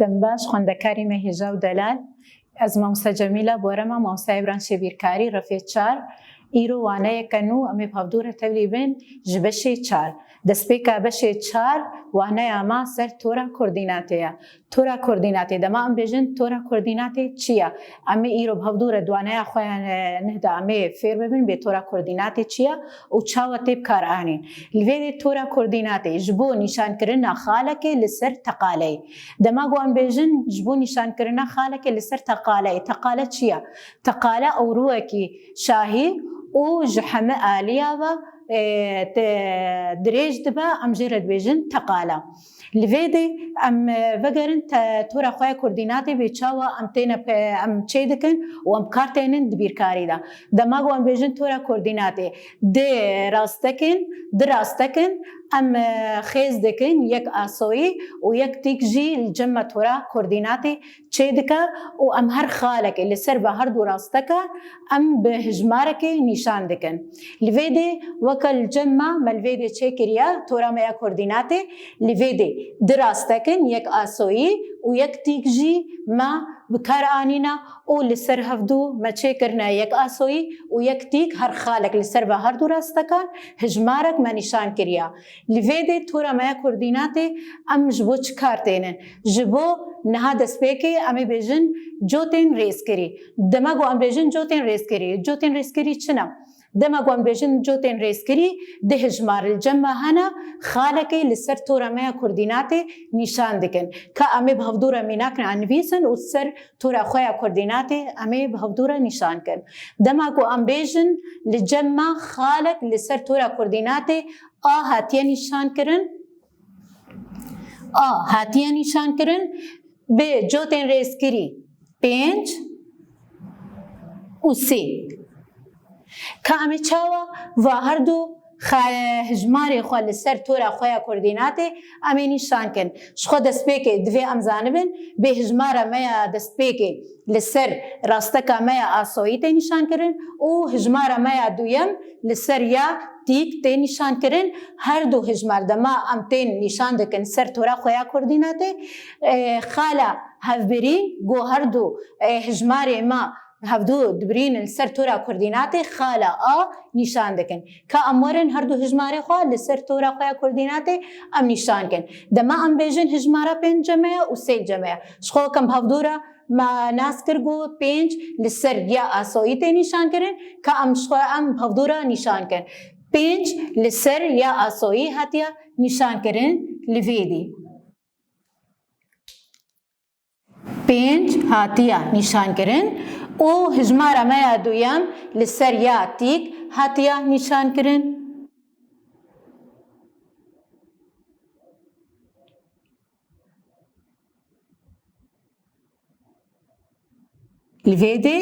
دەمباش خوێندەکاری مەهێژا و دەلال ئەز مامۆستا جەمیلە بۆرەمە مامۆستای بران شێبیرکاری ڕەفێ 4 ئیرۆ وانەیەکەن و ئەمێ هەڤدوورە تەولی بن ji beşê 4 destpêka beşê 4 waneya ma ser tora koordînatê ye. Tora koordînatê dema em bêjin tora koordînatê çi ye? Em ê îro hevdûre dwaneya xwe nehda em ê fêr bibin bê tora koordînatê çi ye û çawa tê bikar anîn. Li vê de tora koordînatê ji bo nîşankirina xalekê li ser teqaleyê. Dema got em bêjin ji bo nîşankirina xalekê li ser teqaleyê. Teqale çi ye? Teqale ewrûyekî şahî û ji heme aliya ve درێژ dibe em jê re dibêjin teqala. Li vê de em vegerin tora xwe ya koordînatê bê çawa em têne em çê dikin û em kar tênin di bîrkarî de. Dema got em bêjin tora koordînatê di rastekin, di rastekin em xêz dikin yek asoyî û yek tîk jî li cema tora koordînatê çê dike û em her xalekê li ser ve her du rastekan em bi hejmarekê nîşan dikin. Li vê de weke li cema me li vê de çê kiriye tora me ya koordînatê li vê de di rastekin yek asoyî û yek tîk jî me bikar anîna û li ser hevdû me çê kirine yek asoyî û yek tîk her xalek li ser ve her du rastekan hejmarek me nîşan kiriye. Li vê de tora me ya koordînatê em ji bo çi kar tênin? Ji bo niha destpêkê em ê bêjin cotên rêzkirî. Dema got em bêjin cotên rêzkirî. Cotên rêzkirî çi ne? Dema got em bêjin cotên rêzkirî di hejmar li cema hene xalekê li ser tora me ya koordînatê nîşan dikin. Ka em ê bi hevdûra mînakin an nivîsin û ser tora xwe ya koordînatê em ê bi hevdûra nîşan kin. Dema got em bêjin li cema xalek li ser tora koordînatê A hatiye nîşan kirin, A hatiye nîşan kirin bê cotên rêzkirî 5 û 3. Ka em ê çawa va her du hejmarê xwe li ser tora xwe ya koordînatê em ê nîşan kin. Ji xwe destpêkê divê em zanibin bê hejmara me ya destpêkê li ser rasteka me ya asoyî tê nîşan kirin û hejmara me ya duyem li ser ya tîk tê nîşan kirin. Her du hejmar dema em tên nîşan dikin ser tora xwe ya koordînatê xala hevbirî got her du hejmarê me hevdû dibirînin li ser tora koordînatê xala A nîşan dikin. Ka em werin her du hejmarê xwe li ser tora xwe ya koordînatê em nîşan kin. Dema em bêjin hejmara 5 ceme ye û 3 ceme ye. Ji xwe wek em hevdûra me nas kir got 5 li ser ya asoyî tê nîşan kirin ka em ji xwe em hevdûra nîşan kin. 5 li ser ya asoyî hatiye nîşan kirin li vê de. 5 hatiye nîşan kirin û hejmara me ya duyem li ser ya tîk hatiye nîşan kirin. Li vê de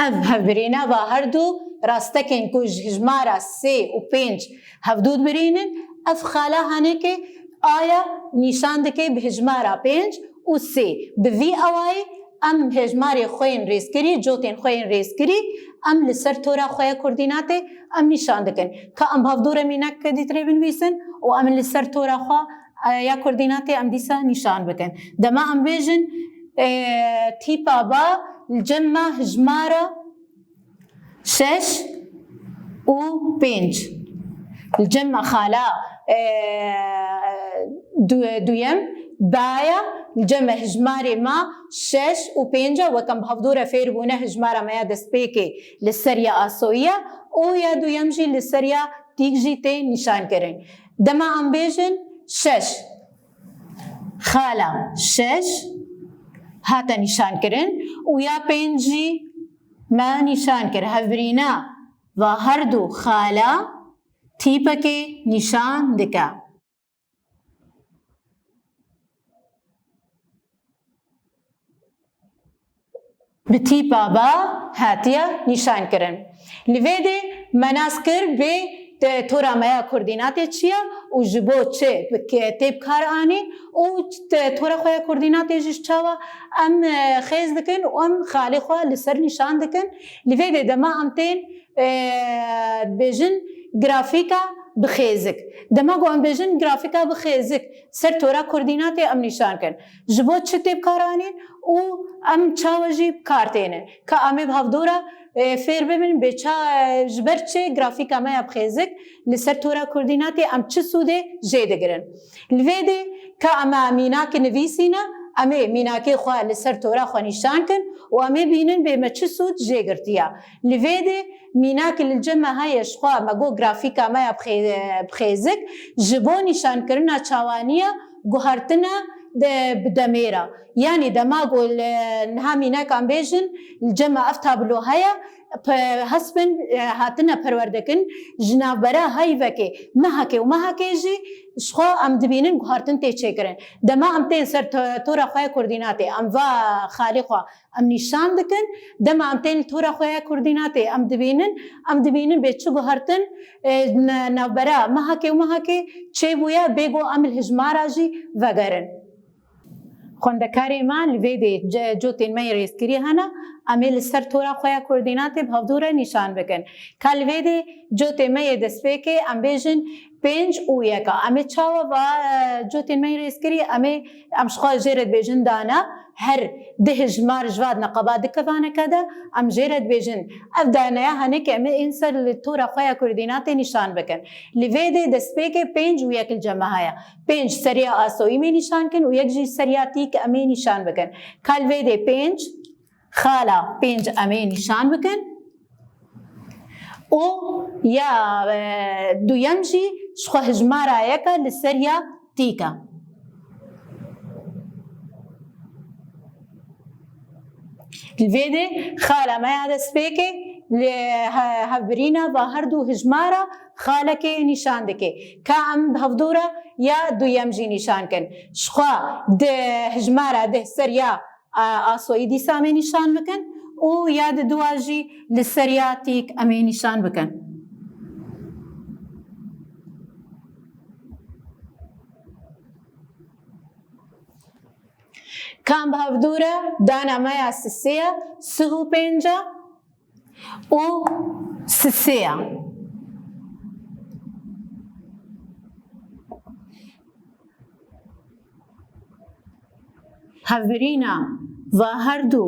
ev hevbirîna va her du rastekên ku ji hejmara 3 û 5 hevdû dibirînin ev xala henekê aya nîşan dike bi hejmara 5 û 3. Bi vî awayî em hejmarê xwe yên rêzkirî cotên xwe yên rêzkirî em li ser tora xwe ya koordînatê em nîşan dikin. Ka em hevdûre mînak dîtirê binivîsin û em li ser tora xwe ya koordînatê em dîsa nîşan bikin. Dema em bêjin tîpa ba li cema hejmara 6 û 5. Li cema xala duyem baya li cema hejmarê me 6 û 5 wek em bi hevdûre fêr bûne hejmara me ya destpêkê li ser ya asoyî ye û ya duyem jî li ser ya tîk jî tê nîşan kirin. Dema em bêjin 6 xala 6 hate nîşan kirin û ya 5 jî me nîşan kir. Hevbirîna va her du xala tîpekê nîşan dike. Bi tîpa ba hatiye nîşan kirin. Li vê de me nas kir bê tora me ya koordînatê çi ye û ji bo çi tê bikar anî û tora xwe ya koordînatê jî çawa em xêz dikin û em xalê xwe li ser nîşan dikin. Li vê de dema em tên bêjin گرافیکا بخێزک دەما گۆ ئەم بێژن گرافیکا بخێزک سەر تۆرا کوردیناتێ ئەم نیشان کرد ji bo çi tê bikaranîn û em çawa jî bikartênin ka em ê bi hevdora fêr bibin bêça ji ber çê grafîka me ya bixêzik li ser tora koordînatê em çi sûdê jê digirin. Li vê de ka em mînakê nivîsîne em ê mînakê xwe li ser tora xwe nîşan kin û em ê bînin bê me çi sûd jê girtiya. Li vê de mînakê li cem me heye ji xwe me got grafîka me ya bixêzik ji bo nîşankirina çawaniya guhartina bi demêra. Yani dema ku niha mînekan bêjin li cem me ev tablo heye hesbin hatine perwerdekin ji navbera heyvekê mehekê û mehekê jî ji xwe em dibînin guhartin tê çêkirin. Dema em tên ser tora xwe ya koordînatê em va xalî xwe em nîşan dikin dema em tên li tora xwe ya koordînatê em dibînin bê çi guhartin navbera mehekê û mehekê çêbûye bêgo em li hejmara jî vegerin. Xwendekarê me li vê de cotên me yê rêzkirî hene em ê li ser tora xwe ya koordînatê bi hevdûre nîşan bikin. Ka li vê de cotê me yê destpêkê em bêjin 5 û 1 em ê çawa va cotên me yê rêzkirî em ê em ji xwe jê re dibêjin dana her di hejmar ji va neqeba dikevaneke de em jê re dibêjin ev daneya henekê em ê ser li tora xwe ya koordînatê nîşan bikin. Li vê de destpêkê 5 û 1 li cem me heye. 5 seriya asoyî me nîşan kin û 1 jî seriya tîk em ê nîşan bikin. Ka li vê de 5 xala 5 em ê nîşan bikin û ya duyem jî ji xwe hejmara yeka li ser ya tîka. Li vê de xala me ya destpêkê li hevbirîna va her du hejmara xalekê nîşan dike. Ka em bi hevdûra ya duyem jî nîşan kin. Ji xwe di hejmara di ser ya asoyî dîsa em ê nîşan bikin û ya di duwa jî li ser ya tîk em ê nîşan bikin. Ka em bi hevdûre dana me ya sisê ya sih û pênc û sisê ya. Hevbirîna va her du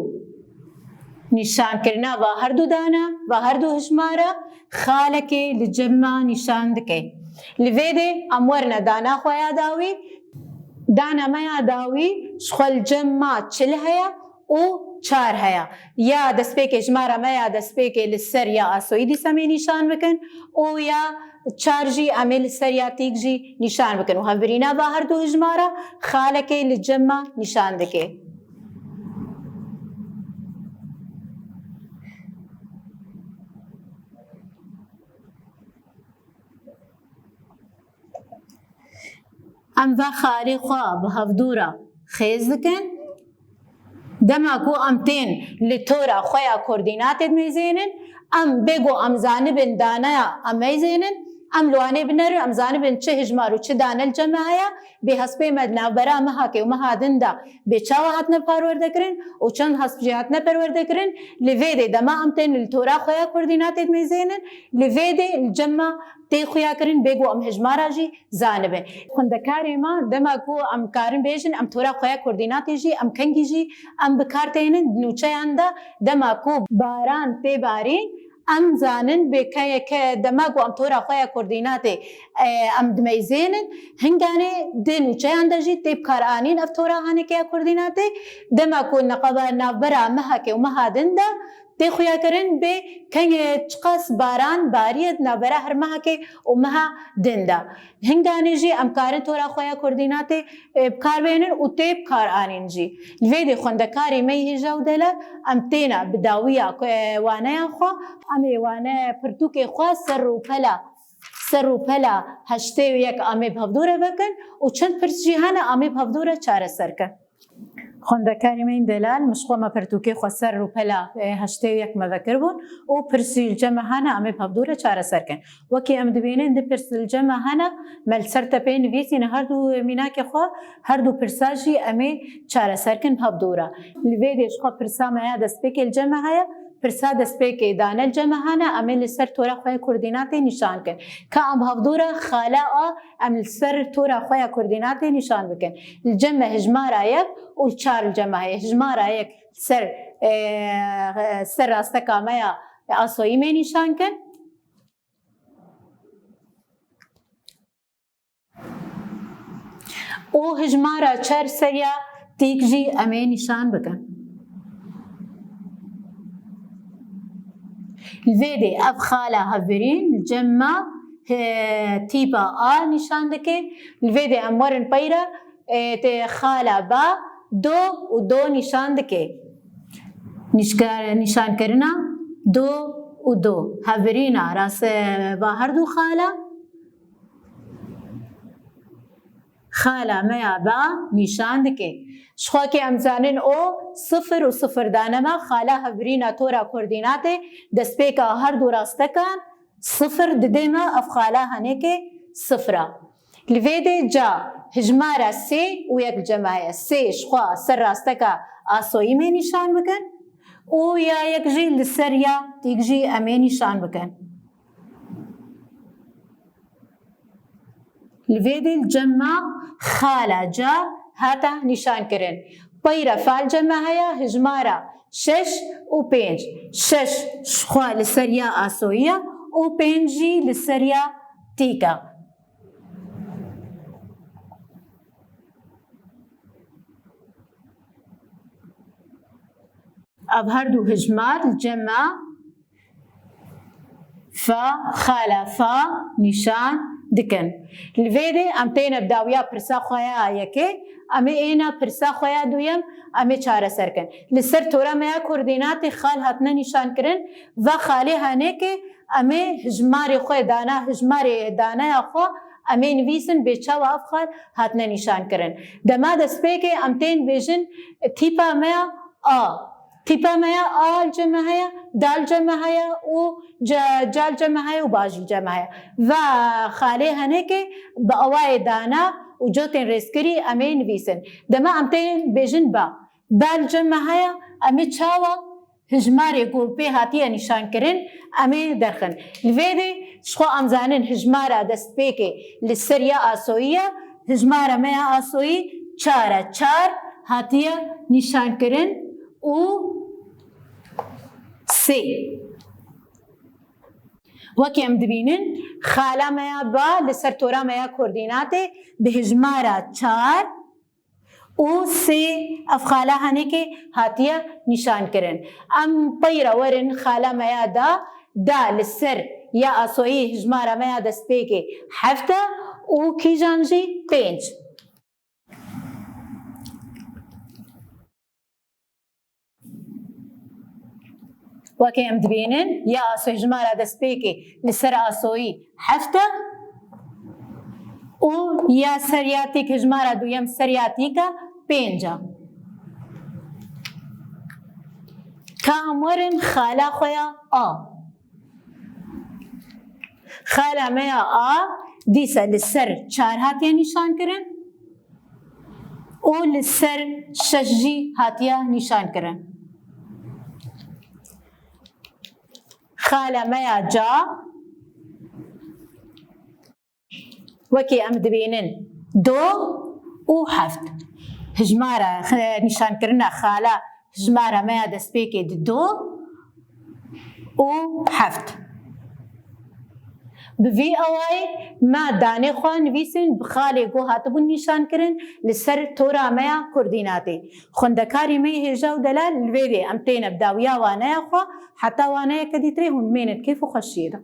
nîşankirina va her du dana va her du hejmara xalekê li cem me nîşan dike. Li vê de em werine dana xwe ya dawî dana me ya dawî ji xwe li cem me çil heye û 4 heye. Ya destpêkê hejmara me ya destpêkê li ser ya asoyî dîsa em ê nîşan bikin û ya 4 jî em ê li ser ya tîk jî nîşan bikin û hevbirîna va her du hejmara xalekê li cem me nîşan dike. Em va xalê xwe bi hevdûra xêz dikin dema ku em tên li tora xwe ya koordînatê dimêzênin em bêgo em zanibin danaya em mêzênin em li wanê binerin em zanibin çi hejmar û çi dane li cem me heye bê hespê me di navbera mehekê û meha din de bê çawa hatine perwerdekirin û çend hesp jî hatine perwerdekirin li vê de dema em tên li tora xwe ya koordînatê dimêzênin li vê de li cem me tê xuya kirin bêgo em hejmara jî zanibin. Xwendekarê me dema ku em karin bêjin em tora xwe ya koordînatê jî em kengî jî em bikartênin nûçeyan de dema ku baran tê barîn em zanin bêkeyeke dema ku em tora xwe ya koordînatê em dimêzênin hinganê di nûçeyan de jî tê bikaranîn ev tora hanekê ya koordînatê dema ku neqeba navbera mehekê û meha din de tê xuya kirin bê kengê çiqas baran bariye navbera her mehekê û meha din de. Hinganê jî em karin tora xwe ya koordînatê bikarbênin û tê bikaranîn jî. Li vê de xwendekarê me yê hêja û dele em têne bi dawiya waneya xwe em ê wane pirtûkê xwe ser û pela heştê û yek em ê bi hevdûre vekin û çend pirs jî hene em ê bi hevdûre çareser kin. Xwendekarê me yên delal min ji xwe me pirtûkê xwe ser û pela heştê û yek me vekir bûn û pirsî li cem me hene em ê bi hevdûre çareser kin. Wekî em dibînin di pirs li cem me hene me li ser tepeyê nivîsîne her du mînakê xwe her du pirsa jî em ê çareser kin bi hevdûre. Li vê de ji xwe pirsa me ya destpêkê li cem me heye پرسا دەستپێکێ دانە جەمەهانە ئەمێ لەسەر تۆرە خۆی کوردیناتی نیشان کرد کە ئەم هەڤدوورە خالاء ئەم لەسەر تۆرە خۆی کوردیناتی نیشان بکەن الجەمە هژمارە یەک و چار الجەمە هەیە هژمارە یەک سەر ڕاستەکە مەیە ئاسۆیی مێ نیشان کەن و هژمارە چار سەریا تیکژی ئەمێ نیشان بکەن الفيدي اف خاله هفرين الجمع تيبا نشان دكي الفيدي امورن بيرا خاله با دو و دو نشان دكي نشان کرنا دو و دو هفرينا راس با هر دو خاله ميا با نشان دكي شخواكي امزانن او صفر و صفر دانما خاله هفرينا تورا کوردیناته دسپیکا هر دو راستکان صفر ددیما اف خاله هنکه صفرا الفيدي جا هجمارا سي و یک جمعه سي شخوا سر راستکا آسوئی میں نشان بکن و یا یک جی لسر یا تیک جی امی نشان بکن الفيدي الجمع خاله جا هاتا نشان کرن پایرا فعل جمع هیا هجمارا 6 و 5 6 شخوا لسریا آسویا و 5 جی لسریا تیکا اب هر دو هجمار الجمع فا خاله فا نشان دکن الفيدي ام تينا بداويا پرسا خويا يكي امي اينا پرسا خويا دويم امي چاره سرکن لسر تورا ميا کوردینات خال هاتنا نشان کرن و خاله هانيكي امي هجماري خوي دانا هجماري دانا خو امي نویسن بچا و افخال هاتنا نشان کرن دما دسپيكي ام تين بيجن تيپا ميا تيپا ميا الجمع هيا دال جمع هيا و جال جمع هيا و باجل جمع هيا و خاله هنكي بأواي دانا و جوتين ريسكري امي نويسن دما امتين بيجن بال جمع هيا امي چاوا هجماري گروپي هاتيا نشان کرن امي درخن الفيدي شخو امزانن هجمارا دستپيكي لسريا آسوية هجمارا ميا آسوي چار هاتيا نشان کرن و سي وكي ام دبينن خاله ميا با لسر تورا ميا کوردیناته بهجمارا 4 و سي اف خاله هنكي هاتيا نشان کرن ام پيرا ورن خاله ميا دا لسر يا اسوي هجمارا ميا دسپيكي 7 و كي جانجي 5 وكي ام دبينن يا اسو هجمارا دسپيكي لسر اسوي 7 و يا سرياتيك هجمارا دويم سرياتيكا 5 كامورن خالا خويا خالا ميا ديسا لسر 4 هاتيا نشان کرن و لسر 6 جي هاتيا نشان کرن خاله ميا جا وكي ام دبينن دو و 7 هجمارا نشان کرنا خاله هجمارا ميا دسپيكي دو و 7 بفي اواي ما داني خوان نويسن بخالي گو هاتبون نشان کرن لسر تورا ميا کوردیناتی خوندکاری مي هجاو دلال الفيدي امتين بداويا وانايا خوا حتى وانايا كديتري هون مينت كيف خشيده